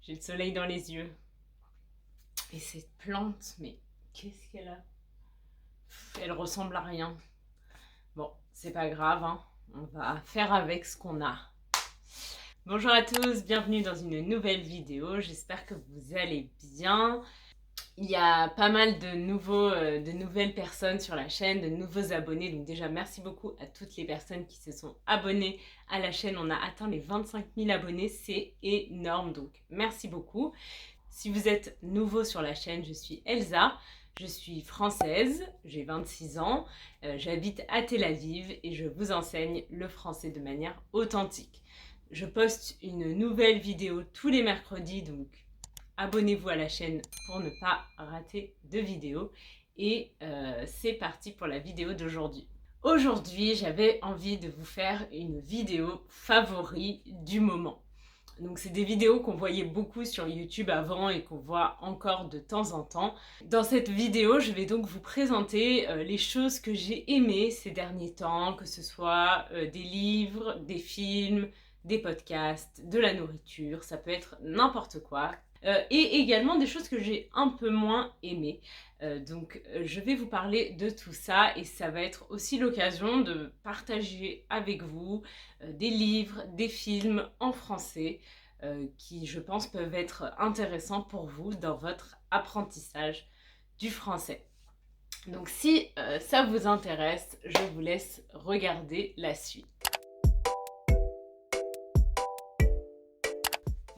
J'ai le soleil dans les yeux. Et cette plante, mais qu'est-ce qu'elle a? Elle ressemble à rien. Bon, c'est pas grave, hein. On va faire avec ce qu'on a. Bonjour à tous, bienvenue dans une nouvelle vidéo. J'espère que vous allez bien. Il y a pas mal de nouvelles personnes sur la chaîne, de nouveaux abonnés. Donc déjà, merci beaucoup à toutes les personnes qui se sont abonnées à la chaîne. On a atteint les 25 000 abonnés, c'est énorme. Donc merci beaucoup. Si vous êtes nouveau sur la chaîne, je suis Elsa. Je suis française, j'ai 26 ans, j'habite à Tel Aviv et je vous enseigne le français de manière authentique. Je poste une nouvelle vidéo tous les mercredis, donc abonnez-vous à la chaîne pour ne pas rater de vidéos. Et c'est parti pour la vidéo d'aujourd'hui. Aujourd'hui, j'avais envie de vous faire une vidéo favori du moment. Donc c'est des vidéos qu'on voyait beaucoup sur YouTube avant et qu'on voit encore de temps en temps. Dans cette vidéo, je vais donc vous présenter les choses que j'ai aimées ces derniers temps, que ce soit des livres, des films, des podcasts, de la nourriture, ça peut être n'importe quoi. Et également des choses que j'ai un peu moins aimées. Je vais vous parler de tout ça et ça va être aussi l'occasion de partager avec vous des livres, des films en français qui, je pense, peuvent être intéressants pour vous dans votre apprentissage du français. Donc si ça vous intéresse, je vous laisse regarder la suite.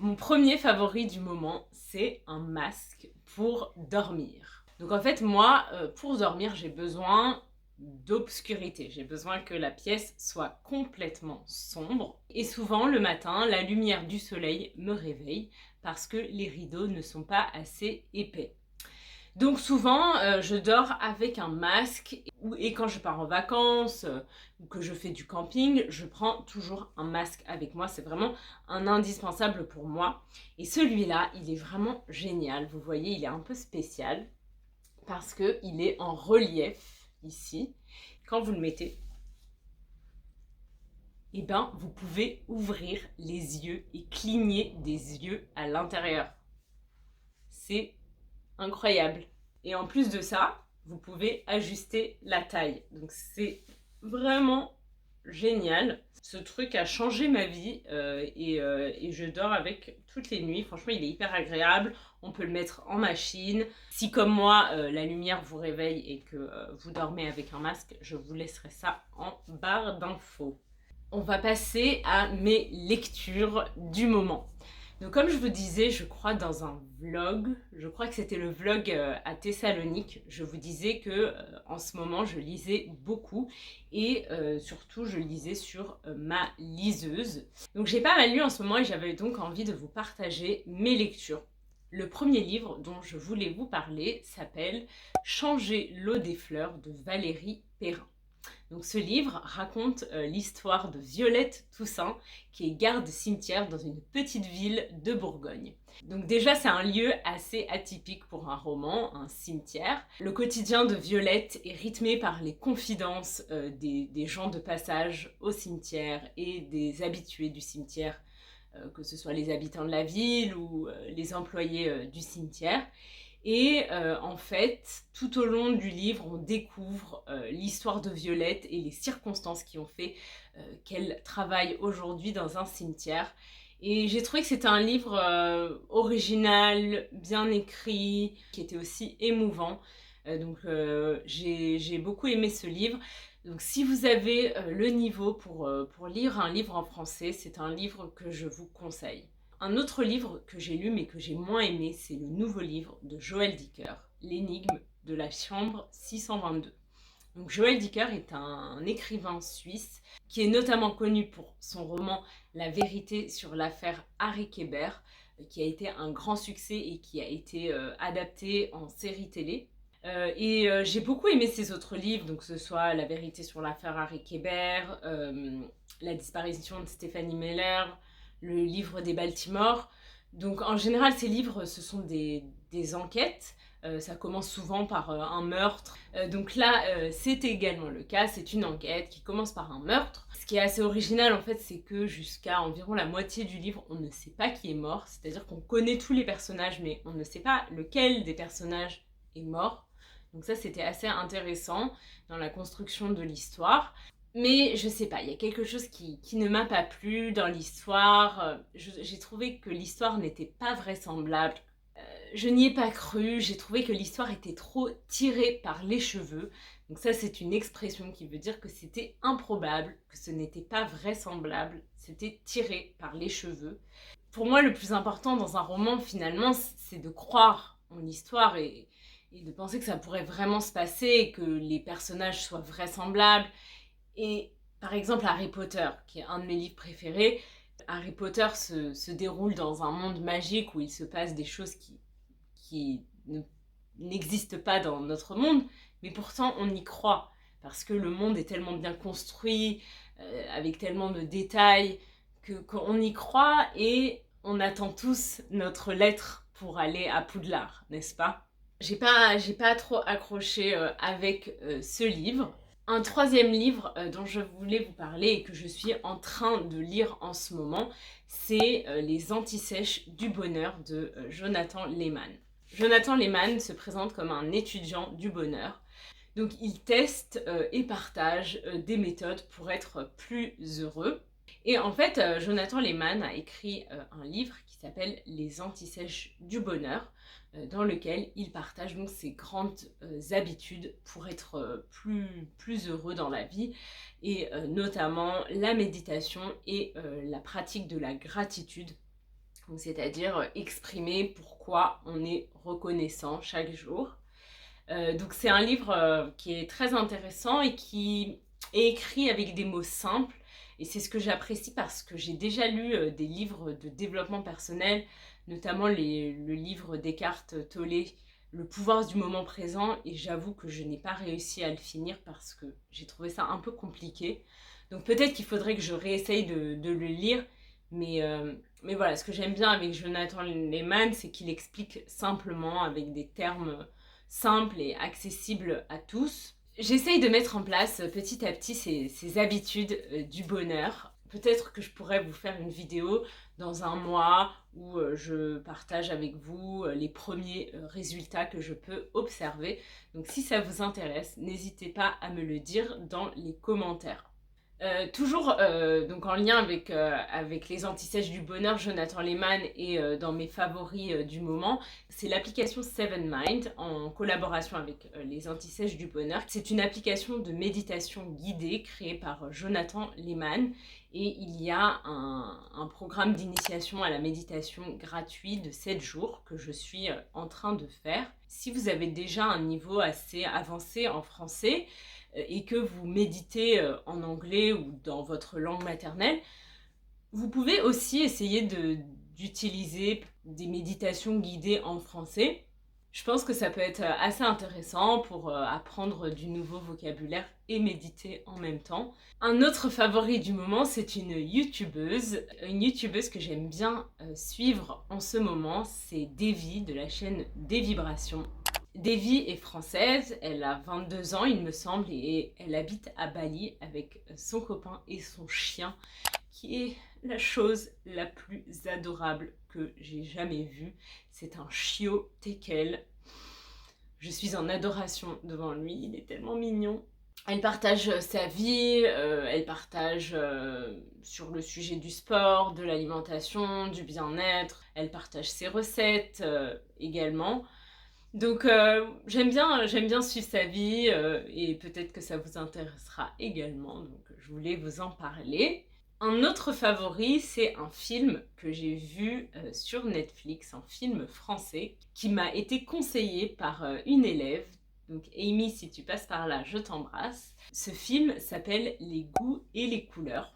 Mon premier favori du moment, c'est un masque pour dormir. Donc en fait, moi, pour dormir, j'ai besoin d'obscurité. J'ai besoin que la pièce soit complètement sombre. Et souvent, le matin, la lumière du soleil me réveille parce que les rideaux ne sont pas assez épais. Donc souvent, je dors avec un masque et quand je pars en vacances ou que je fais du camping, je prends toujours un masque avec moi. C'est vraiment un indispensable pour moi. Et celui-là, il est vraiment génial. Vous voyez, il est un peu spécial parce qu'il est en relief ici. Quand vous le mettez, eh ben, vous pouvez ouvrir les yeux et cligner des yeux à l'intérieur. C'est incroyable. Et en plus de ça, vous pouvez ajuster la taille. Donc c'est vraiment génial. Ce truc a changé ma vie et je dors avec toutes les nuits. Franchement, il est hyper agréable. On peut le mettre en machine. Si comme moi, la lumière vous réveille et que vous dormez avec un masque, je vous laisserai ça en barre d'infos. On va passer à mes lectures du moment. Donc comme je vous disais, je crois dans un vlog, je crois que c'était le vlog à Thessalonique, je vous disais que en ce moment je lisais beaucoup et surtout je lisais sur ma liseuse. Donc j'ai pas mal lu en ce moment et j'avais donc envie de vous partager mes lectures. Le premier livre dont je voulais vous parler s'appelle Changer l'eau des fleurs de Valérie Perrin. Donc ce livre raconte l'histoire de Violette Toussaint, qui est garde cimetière dans une petite ville de Bourgogne. Donc déjà c'est un lieu assez atypique pour un roman, un cimetière. Le quotidien de Violette est rythmé par les confidences des gens de passage au cimetière et des habitués du cimetière, que ce soit les habitants de la ville ou les employés du cimetière. Et en fait, tout au long du livre, on découvre l'histoire de Violette et les circonstances qui ont fait qu'elle travaille aujourd'hui dans un cimetière. Et j'ai trouvé que c'était un livre original, bien écrit, qui était aussi émouvant. J'ai beaucoup aimé ce livre. Donc si vous avez le niveau pour lire un livre en français, c'est un livre que je vous conseille. Un autre livre que j'ai lu mais que j'ai moins aimé, c'est le nouveau livre de Joël Dicker, L'énigme de la chambre 622. Donc Joël Dicker est un écrivain suisse qui est notamment connu pour son roman La vérité sur l'affaire Harry Kéber, qui a été un grand succès et qui a été adapté en série télé. J'ai beaucoup aimé ses autres livres, donc que ce soit La vérité sur l'affaire Harry Kéber, La disparition de Stéphanie Meller, Le livre des Baltimore. Donc en général, ces livres, ce sont des enquêtes Ça commence souvent par un meurtre. Donc là, c'est également le cas, c'est une enquête qui commence par un meurtre. Ce qui est assez original en fait, c'est que jusqu'à environ la moitié du livre, on ne sait pas qui est mort. C'est-à-dire qu'on connaît tous les personnages, mais on ne sait pas lequel des personnages est mort. Donc ça, c'était assez intéressant dans la construction de l'histoire. Mais je sais pas, il y a quelque chose qui ne m'a pas plu dans l'histoire. J'ai trouvé que l'histoire n'était pas vraisemblable. Je n'y ai pas cru, j'ai trouvé que l'histoire était trop tirée par les cheveux. Donc ça, c'est une expression qui veut dire que c'était improbable, que ce n'était pas vraisemblable, c'était tiré par les cheveux. Pour moi, le plus important dans un roman, finalement, c'est de croire en l'histoire et de penser que ça pourrait vraiment se passer, que les personnages soient vraisemblables. Et par exemple, Harry Potter, qui est un de mes livres préférés, Harry Potter se déroule dans un monde magique où il se passe des choses qui n'existent pas dans notre monde, mais pourtant on y croit, parce que le monde est tellement bien construit, avec tellement de détails, qu'on y croit et on attend tous notre lettre pour aller à Poudlard, n'est-ce pas? J'ai pas trop accroché avec ce livre. Un troisième livre dont je voulais vous parler et que je suis en train de lire en ce moment, c'est Les Antisèches du bonheur de Jonathan Lehman. Jonathan Lehman se présente comme un étudiant du bonheur. Donc il teste et partage des méthodes pour être plus heureux. Et en fait, Jonathan Lehman a écrit un livre qui s'appelle Les Antisèches du bonheur, dans lequel il partage donc ses grandes habitudes pour être plus heureux dans la vie, et notamment la méditation et la pratique de la gratitude, c'est-à-dire exprimer pourquoi on est reconnaissant chaque jour. Donc c'est un livre qui est très intéressant et qui est écrit avec des mots simples, et c'est ce que j'apprécie parce que j'ai déjà lu des livres de développement personnel, notamment le livre d'Eckhart Tolle, Le pouvoir du moment présent, et j'avoue que je n'ai pas réussi à le finir parce que j'ai trouvé ça un peu compliqué. Donc peut-être qu'il faudrait que je réessaye de le lire, mais voilà, ce que j'aime bien avec Jonathan Lehman, c'est qu'il explique simplement avec des termes simples et accessibles à tous. J'essaye de mettre en place petit à petit ces habitudes du bonheur. Peut-être que je pourrais vous faire une vidéo dans un mois où je partage avec vous les premiers résultats que je peux observer. Donc si ça vous intéresse, n'hésitez pas à me le dire dans les commentaires. Toujours donc en lien avec les antisèches du bonheur, Jonathan Lehman, et dans mes favoris du moment, c'est l'application Seven Mind en collaboration avec les antisèches du bonheur. C'est une application de méditation guidée créée par Jonathan Lehman, et il y a un programme d'initiation à la méditation gratuit de 7 jours que je suis en train de faire. Si vous avez déjà un niveau assez avancé en français, et que vous méditez en anglais ou dans votre langue maternelle, vous pouvez aussi essayer d'utiliser des méditations guidées en français. Je pense que ça peut être assez intéressant pour apprendre du nouveau vocabulaire et méditer en même temps. Un autre favori du moment, c'est une youtubeuse que j'aime bien suivre en ce moment, c'est Devi de la chaîne Des Vibrations. Devi est française, elle a 22 ans il me semble, et elle habite à Bali avec son copain et son chien, qui est la chose la plus adorable que j'ai jamais vue. C'est un chiot teckel. Je suis en adoration devant lui, il est tellement mignon. Elle partage sa vie, elle partage sur le sujet du sport, de l'alimentation, du bien-être. Elle partage ses recettes également. Donc j'aime bien suivre sa vie et peut-être que ça vous intéressera également, donc je voulais vous en parler. Un autre favori, c'est un film que j'ai vu sur Netflix, un film français qui m'a été conseillé par une élève. Donc Amy, si tu passes par là, je t'embrasse. Ce film s'appelle Les goûts et les couleurs.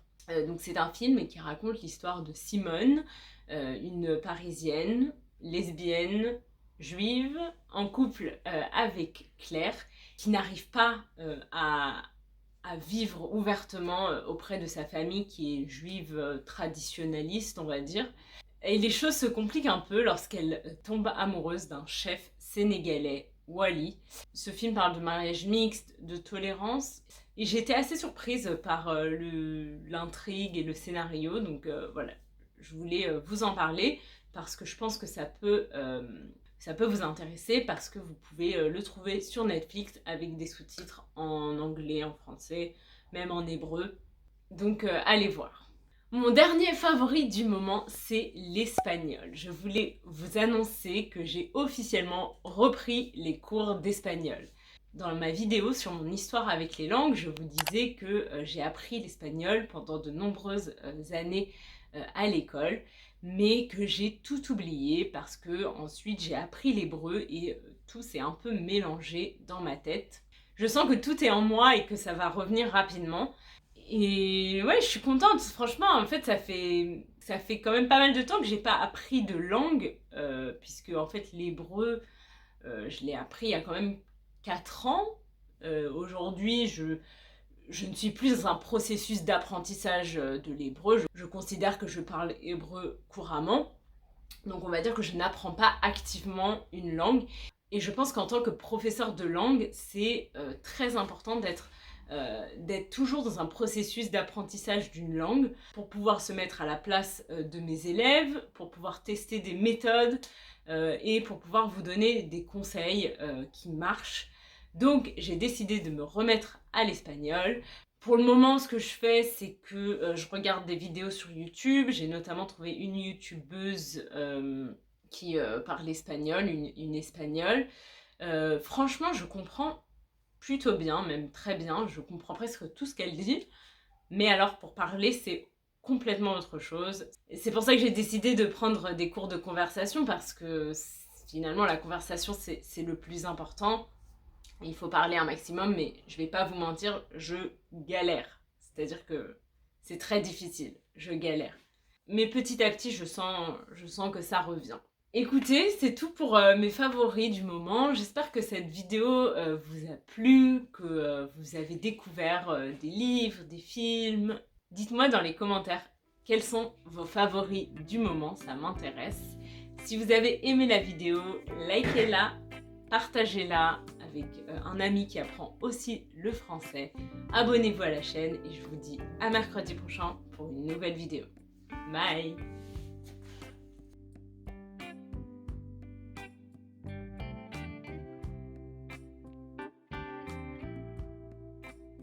Donc c'est un film qui raconte l'histoire de Simone, une Parisienne, lesbienne, juive, en couple avec Claire, qui n'arrive pas à vivre ouvertement auprès de sa famille qui est juive traditionnaliste, on va dire. Et les choses se compliquent un peu lorsqu'elle tombe amoureuse d'un chef sénégalais, Wally. Ce film parle de mariage mixte, de tolérance. Et j'étais assez surprise par l'intrigue et le scénario. Donc voilà, je voulais vous en parler parce que je pense que ça peut vous intéresser parce que vous pouvez le trouver sur Netflix avec des sous-titres en anglais, en français, même en hébreu. Donc allez voir. Mon dernier favori du moment, c'est l'espagnol. Je voulais vous annoncer que j'ai officiellement repris les cours d'espagnol. Dans ma vidéo sur mon histoire avec les langues, je vous disais que j'ai appris l'espagnol pendant de nombreuses années à l'école, mais que j'ai tout oublié parce que ensuite j'ai appris l'hébreu et tout s'est un peu mélangé dans ma tête. Je sens que tout est en moi et que ça va revenir rapidement. Et ouais, je suis contente. Franchement, en fait, ça fait quand même pas mal de temps que j'ai pas appris de langue, puisque en fait, l'hébreu, je l'ai appris il y a quand même 4 ans. Aujourd'hui, je ne suis plus dans un processus d'apprentissage de l'hébreu. Je considère que je parle hébreu couramment. Donc, on va dire que je n'apprends pas activement une langue. Et je pense qu'en tant que professeur de langue, c'est très important d'être toujours dans un processus d'apprentissage d'une langue pour pouvoir se mettre à la place de mes élèves, pour pouvoir tester des méthodes et pour pouvoir vous donner des conseils qui marchent. Donc j'ai décidé de me remettre à l'espagnol. Pour le moment, ce que je fais, c'est que je regarde des vidéos sur YouTube. J'ai notamment trouvé une youtubeuse qui parle espagnol, une espagnole. Franchement, je comprends plutôt bien, même très bien, je comprends presque tout ce qu'elle dit, mais alors pour parler c'est complètement autre chose. Et c'est pour ça que j'ai décidé de prendre des cours de conversation parce que finalement la conversation c'est le plus important. Il faut parler un maximum, mais je vais pas vous mentir, je galère. C'est-à-dire que c'est très difficile, je galère. Mais petit à petit je sens que ça revient. Écoutez, c'est tout pour mes favoris du moment. J'espère que cette vidéo vous a plu, que vous avez découvert des livres, des films. Dites-moi dans les commentaires quels sont vos favoris du moment, ça m'intéresse. Si vous avez aimé la vidéo, likez-la, partagez-la avec un ami qui apprend aussi le français. Abonnez-vous à la chaîne et je vous dis à mercredi prochain pour une nouvelle vidéo. Bye!